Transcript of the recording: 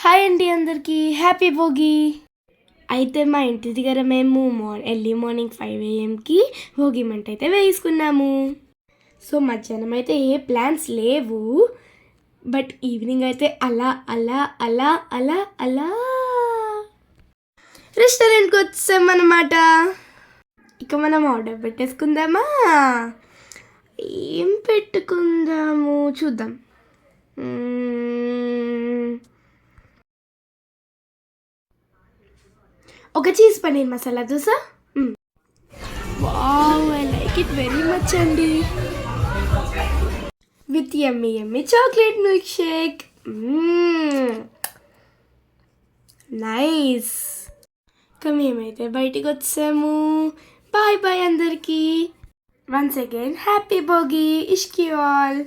Hi అండి అందరికీ happy Bhogi. అయితే మా ఇంటి దగ్గర మేము ఎర్లీ మార్నింగ్ 5 AM భోగి మంట అయితే వేసుకున్నాము. సో మధ్యాహ్నం అయితే ఏ ప్లాన్స్ లేవు, బట్ ఈవినింగ్ అయితే అలా అలా అలా అలా అలా రెస్టారెంట్కి వచ్చామన్నమాట. ఇక మనం ఆర్డర్ పెట్టేసుకుందామా? ఏం పెట్టుకుందాము చూద్దాం. ఒక cheese paneer masala dosa. Wow, I like it very much అండి. With yummy yummy chocolate milk shake. Nice. ఇక మేమైతే బయటికి వచ్చాము. బాయ్ బాయ్ అందరికీ. Once again happy Bhogi. ఇష్కి ఆల్.